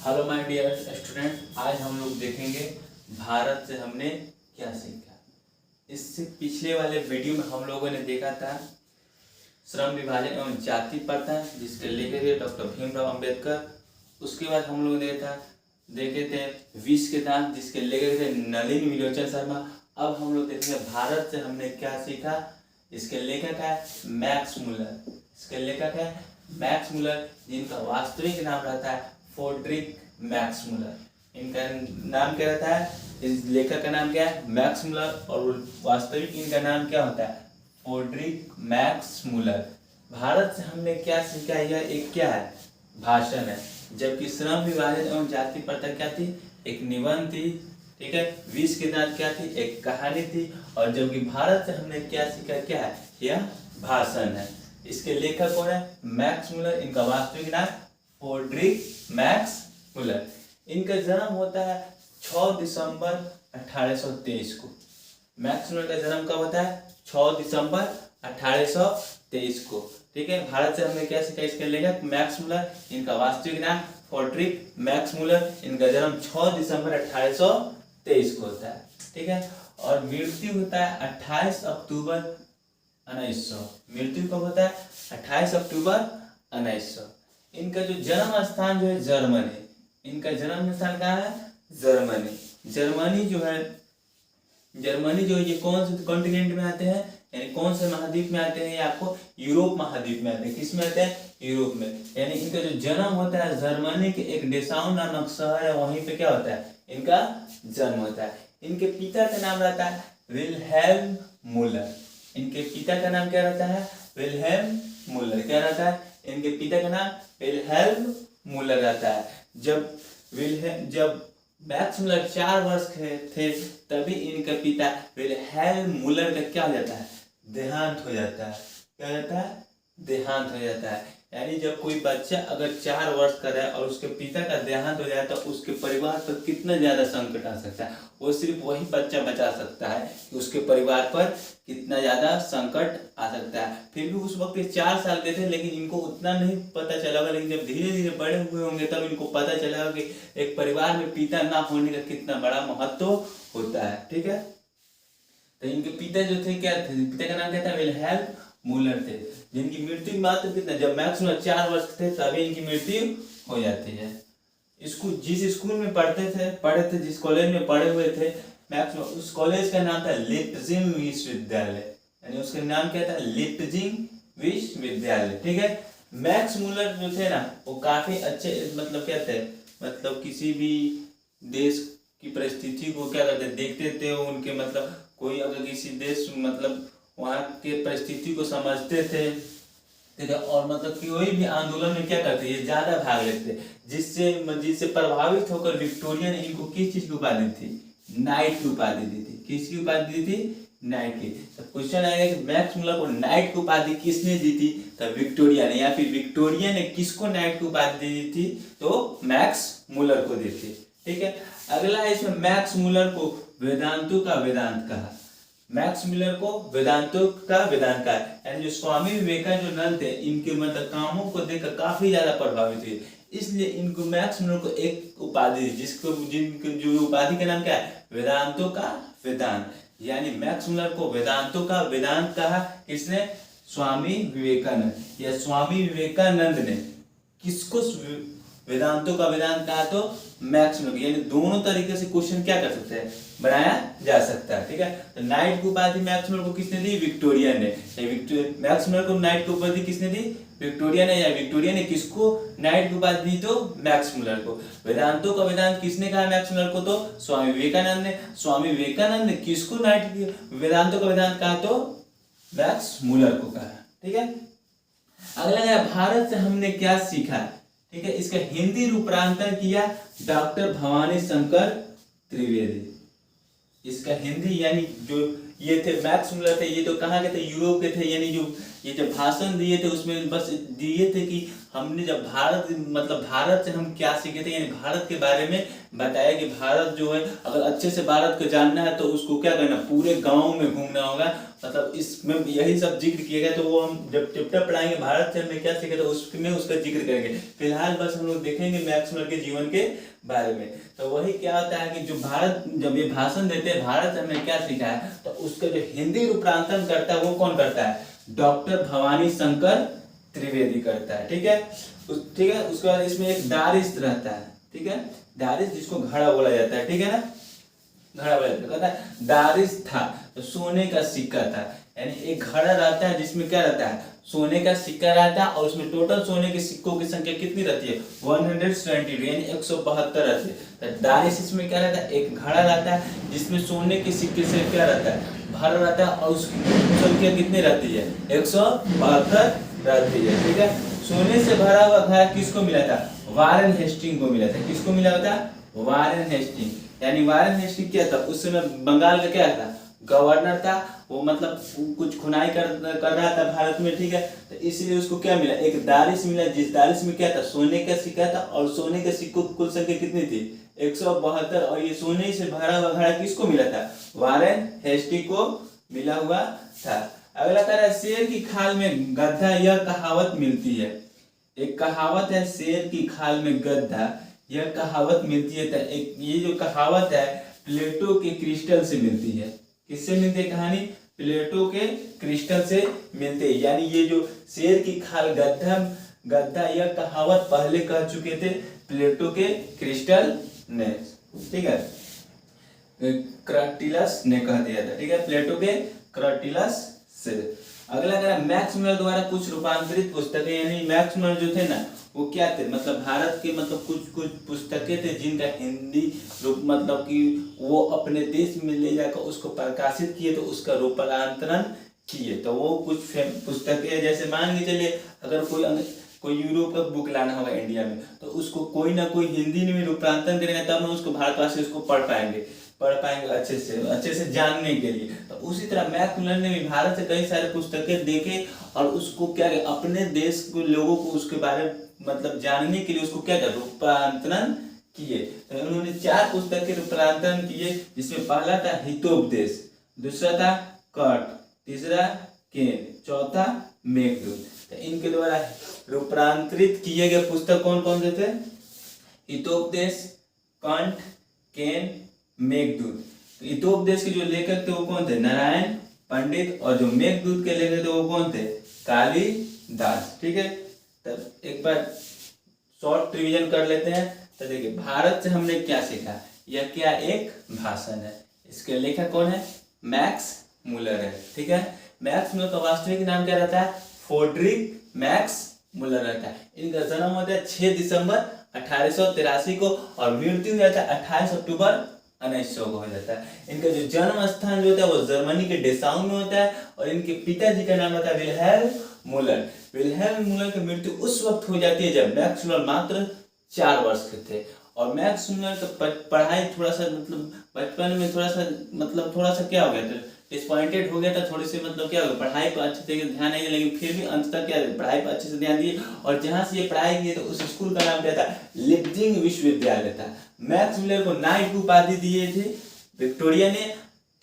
Hello my dear student, आज हम लोग देखेंगे भारत से हमने क्या सीखा। इससे पिछले वाले वीडियो में हम लोगों ने देखा था श्रम विभाजन एवं जाति प्रथा, जिसके लेखक थे डॉक्टर भीमराव अंबेडकर। उसके बाद हम लोग देखे थे विष के दांत, जिसके लेखक थे नलिनी विलोचन शर्मा। अब हम लोग देखेंगे भारत से हमने क्या सीखा। इसके लेखक है मैक्स मुलर। जिनका वास्तविक नाम रहता है फ्रेडरिक मैक्स मुलर। इनका नाम क्या रहता है, इस लेखक का नाम क्या है मैक्स मुलर, और वास्तविक इनका नाम क्या होता है फ्रेडरिक मैक्स मुलर। भारत से हमने क्या सीखा, यह एक क्या है भाषण है। जबकि श्रम विभाजन एवं जाति प्रथा क्या थी, एक निबंध थी, ठीक है। विष के दांत क्या थी, एक कहानी थी। और जबकि भारत से हमने क्या सीखा, क्या है यह भाषण है। इसके लेखक कौन है मैक्स मुलर। इनका वास्तविक नाम फ्रेडरिक मैक्स मुलर। इनका जन्म होता है 6 दिसंबर 1823 को। मैक्स मुलर का जन्म कब होता है 6 दिसंबर 1823 को, ठीक है। भारत से हमने क्या सीखा, इसके लेखक मैक्स मुलर। इनका वास्तविक नाम फ्रेडरिक मैक्स मुलर। इनका जन्म 6 दिसंबर 1823 को होता है, ठीक है। और मृत्यु होता है 28 अक्टूबर 1900। मृत्यु कब होता है 28 अक्टूबर 1900। इनका जो जन्म स्थान जो है जर्मनी। इनका जन्म स्थान कहाँ है जर्मनी। जर्मनी जो है ये कौन से कॉन्टिनेंट में आते हैं, यानी कौन से महाद्वीप में आते हैं, ये आपको यूरोप महाद्वीप में आते हैं। किस में आते हैं यूरोप में। यानी इनका जो जन्म होता है जर्मनी के एक डेसाउ नामक शहर है, वहीं पे क्या होता है इनका जन्म होता है। इनके पिता का नाम रहता है विल्हेल्म मुलर। इनके पिता का नाम क्या रहता है विल्हेल्म मुलर। क्या रहता है इनके पिता का नाम विल्हेल्म मुलर रहता है। जब मैक्स मुलर 4 वर्ष के थे तभी इनका पिता विल्हेल्म मुलर का क्या हो जाता है देहांत हो जाता है। क्या हो जाता है देहांत हो जाता है। यानी जब कोई बच्चा अगर 4 वर्ष का है और उसके पिता का देहांत हो जाए तो उसके परिवार पर कितना ज्यादा संकट आ सकता है। वो सिर्फ वही बच्चा बचा सकता है कि उसके परिवार पर कितना ज्यादा संकट आ सकता है। फिर भी उस वक्त 4 साल के थे, लेकिन इनको उतना नहीं पता चला होगा। लेकिन जब धीरे धीरे बड़े हुए होंगे तब इनको पता चला कि एक परिवार में पिता ना होने का कितना बड़ा महत्व होता है, ठीक है। तो इनके पिता जो थे क्या थे, पिता का नाम क्या था विल्हेल्म मुलर थे, जिनकी मृत्यु मात्र कितना, जब मैक्स मुलर 4 वर्ष थे तभी इनकी मृत्यु हो जाती है। जिस स्कूल में पढ़े थे जिस कॉलेज में पढ़े हुए थे मैक्स मुलर, उस कॉलेज का नाम था लिप्जिंग विश्वविद्यालय। यानी उसका नाम क्या था लिप्जिंग विश्वविद्यालय, ठीक है। मैक्स मुलर जो थे ना वो काफी अच्छे, मतलब क्या थे, मतलब किसी भी देश की परिस्थिति को क्या करते देखते थे उनके, मतलब कोई अगर किसी देश मतलब वहाँ के परिस्थिति को समझते थे, ठीक है। और मतलब कोई भी आंदोलन में क्या करते ये ज्यादा भाग लेते, जिससे प्रभावित होकर विक्टोरिया ने इनको किस चीज की उपाधि थी, नाइट की उपाधि दी थी। किसकी उपाधि दी थी, नाइट की। तो क्वेश्चन आएगा कि मैक्स मुलर को नाइट की उपाधि किसने दी थी, तो विक्टोरिया ने। या फिर विक्टोरिया ने किसको नाइट की उपाधि दी थी, तो मैक्स मुलर को दी थी, ठीक है। अगला है इसमें मैक्स मुलर को वेदांतों का वेदांत कहा। मैक्स मुलर को वेदांतों का वेदांत कहा, यानी जो स्वामी विवेकानंद थे इनके मतलब कामों को देखकर काफी ज्यादा प्रभावित हुए, इसलिए इनको मैक्स मुलर को एक उपाधि जिनको जो उपाधि का नाम क्या है वेदांतों का वेदांत। यानी मैक्स मुलर को वेदांतों का वेदांत कहा किसने, स्वामी विवेकानंद। या स्वामी विवेकानंद ने किसको वेदांतों का वेदांत कहा, तो मैक्स मुलर। यानी दोनों तरीके से क्वेश्चन क्या कर सकते हैं बनाया जा सकता है, ठीक है। तो नाइट की उपाधि मैक्स मुलर को किसने दी, विक्टोरिया ने। मैक्स मुलर को नाइट की उपाधि किसने दी, विक्टोरिया ने। या विक्टोरिया ने किसको नाइट की उपाधि दी, तो मैक्स मुलर को। वेदांतों का वेदांत किसने कहा मैक्स मुलर को, तो स्वामी विवेकानंद ने। स्वामी विवेकानंद ने किसको वेदांतों का वेदांत कहा, तो मैक्स मुलर को कहा, ठीक है। अगला है भारत से हमने क्या सीखा, ठीक है। इसका हिंदी रूपांतरण किया डॉक्टर भवानी शंकर त्रिवेदी। इसका हिंदी, यानी जो ये थे मैक्स मुलर थे, ये तो कहाँ के थे यूरोप के थे। यानी जो ये जब भाषण दिए थे उसमें बस दिए थे कि हमने जब भारत से हम क्या सीखे थे, यानी भारत के बारे में बताया कि भारत जो है, अगर अच्छे से भारत को जानना है तो उसको क्या करना, पूरे गाँव में घूमना होगा। मतलब इसमें यही सब जिक्र किया गया। तो वो हम जब चैप्टर पढ़ाएंगे भारत से हमने क्या सीखा था उसमें उसका जिक्र करेंगे। फिलहाल बस हम लोग देखेंगे मैक्स मुलर के जीवन के बारे में। तो वही क्या होता है कि जो भारत जब ये भाषण देते हैं भारत से हमने क्या सीखा है, तो उसका जो हिंदी रूपांतरण करता है वो कौन करता है, डॉक्टर भवानी शंकर त्रिवेदी करता है। ठीक है, उसके बाद इसमें एक दारिश रहता है। ठीक है, दारिश जिसको घड़ा बोला जाता है। ठीक है ना, घड़ा बोला जाता है। दारिश था तो सोने का सिक्का था, यानी एक घड़ा रहता है जिसमें क्या रहता है, सोने का सिक्का रहता है, और उसमें टोटल सोने के सिक्कों की संख्या कितनी रहती है, 172, यानी 172 रहती है। तो दारिश इसमें क्या रहता है, एक घड़ा रहता है जिसमें सोने के सिक्के से क्या रहता है, भरा रहता है, और उसकी संख्या कितनी रहती है, 172 रहती है। ठीक है, सोने से भरा हुआ घड़ा किसको मिला था, वारेन हेस्टिंग को मिला था। किसको मिला था, वारेन हेस्टिंग। यानी वारेन हेस्टिंग क्या था, उस समय बंगाल का क्या था, गवर्नर था। वो मतलब कुछ खुनाई कर रहा था भारत में। ठीक है, तो इसलिए उसको क्या मिला, एक दारिश मिला, जिस दारिश में क्या था, सोने का सिक्का था, और सोने के सिक्कों की कुल संख्या कितनी थी, 172। और ये सोने से भरा हुआ घड़ा किसको मिला था, वारेन हेस्टिंग को मिला हुआ था। अगला कह रहा है शेर की खाल में गड्ढा, यह कहावत मिलती है। एक कहावत है शेर की खाल में गड्ढा, यह कहावत मिलती है। तो एक ये जो कहावत है प्लेटो के क्रिस्टल से मिलती है। किससे मिलती है कहानी, प्लेटो के क्रिस्टल से मिलते हैं। यानी ये जो शेर की खाल गड्ढा यह कहावत पहले कह चुके थे प्लेटो के क्रिस्टल ने। ठीक है, क्रटिलस ने कह दिया था। ठीक है, प्लेटो के क्रटिलस से। अगला कह मैक्स मुलर द्वारा कुछ रूपांतरित पुस्तकें, यानी मैक्स मुलर जो थे ना वो क्या थे, मतलब भारत के मतलब कुछ पुस्तकें थे जिनका हिंदी रूप मतलब कि वो अपने देश में ले जाकर उसको प्रकाशित किए, तो उसका रूपांतरण किए। तो वो कुछ पुस्तकें, जैसे मान के चलिए अगर कोई यूरोप का बुक लाना होगा इंडिया में, तो उसको कोई ना कोई हिंदी में रूपांतरण करेंगे, तब हम उसको भारतवासी उसको पढ़ पाएंगे अच्छे से जानने के लिए। तो उसी तरह मैक्स मुलर ने भी भारत से कई सारे पुस्तकें देखे और उसको क्या अपने देश के लोगों को उसके बारे में मतलब जानने के लिए उसको क्या किया, रूपांतरण किए। तो उन्होंने 4 पुस्तकें रूपांतरण किए, जिसमें पहला था हितोपदेश, दूसरा था कट, तीसरा केन, चौथा मेघदूत। तो इनके द्वारा रूपांतरित किए गए पुस्तक कौन कौन से थे, हितोपदेश, कंठ, केन, मेघदूत। हितोपदेश के जो लेखक थे वो कौन थे, नारायण पंडित, और जो मेघदूत के लेखक थे वो कौन थे, कालिदास। ठीक है, तब एक बार शॉर्ट रिवीजन कर लेते हैं। तो देखिए भारत से हमने क्या सीखा, यह क्या एक भाषण है, इसके लेखक कौन है, मैक्स मुलर है। ठीक है, मैक्स मुलर का वास्तविक नाम क्या रहता है, फ्रेडरिक मैक्स मुलर रहता है। इनका जन्म होता है 6 दिसंबर 1883 को, और मृत्यु हो जाता है 28 अक्टूबर 1900 को हो जाता है। इनका जो जन्म स्थान जो होता है वो जर्मनी के डेसाउ में होता है, और इनके पिताजी का नाम होता है विल्हेल्म मुलर। विल्हेल्म मुलर की मृत्यु उस वक्त हो जाती है जब मैक्स मुलर मात्र 4 वर्ष के थे। और मैक्स मुलर का पढ़ाई थोड़ा सा मतलब बचपन में थोड़ा सा क्या हो गया था, डिसपॉइंटेड हो गया था, थोड़ी सी मतलब क्या हो गया, पढ़ाई पर अच्छे से ध्यान नहीं, लेकिन फिर भी अंत तक क्या पढ़ाई पर अच्छे से ध्यान दिए। और जहाँ से ये पढ़ाई किए तो उस स्कूल का नाम क्या था, लिप्जिंग विश्वविद्यालय था। मैक्स मुलर को नाइट की उपाधि दिए थे विक्टोरिया ने।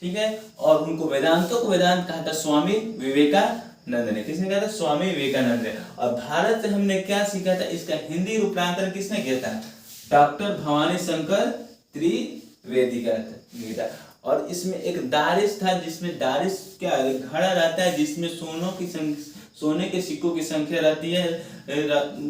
ठीक है, और उनको वेदांतों को वेदांत कहा था स्वामी विवेकानंद ने। किसने कहा था, स्वामी विवेकानंद ने। और भारत से हमने क्या सीखा था, इसका हिंदी रूपांतरण किसने किया था, डॉक्टर भवानी शंकर त्रिवेदी का। और इसमें एक दारिश था, जिसमें दारिश क्या घड़ा रहता है जिसमें सोने के सिक्कों की संख्या रहती है,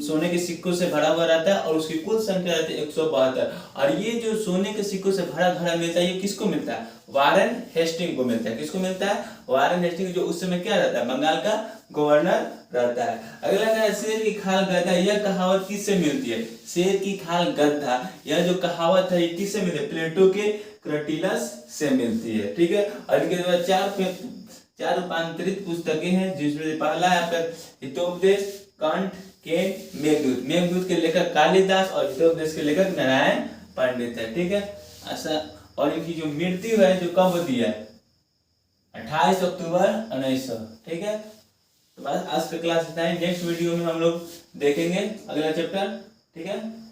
सोने के सिक्कों से भरा हुआ रहता है, और उसकी कुल संख्या रहती है 172। और ये जो सोने के सिक्कों से भरा घड़ा मिलता है ये किसको मिलता है, वारेन हेस्टिंग को मिलता है। किसको मिलता है, वारेन हेस्टिंग, जो उस समय क्या रहता है, बंगाल का गवर्नर रहता है। अगला है शेर की खाल गड्ढा, यह कहावत किससे मिलती है, शेर की खाल गड्ढा, यह जो कहावत है ये किससे मिलती है, प्लेटो के क्रटिलस से मिलती है। ठीक है, और इनके द्वारा 4 रूपांतरित पुस्तकें हैं, जिसमें पहला है आपका हितोपदेश, कंठ, केन, मेघदूत। मेघदूत के लेखक कालिदास और हितोपदेश के लेखक नारायण पंडित है। ठीक है, ऐसा। और इनकी जो मृत्यु है जो कब होती है, 28 अक्टूबर 1900। ठीक है, तो बस आज का क्लास इतना ही। नेक्स्ट वीडियो में हम लोग देखेंगे अगला चैप्टर। ठीक है।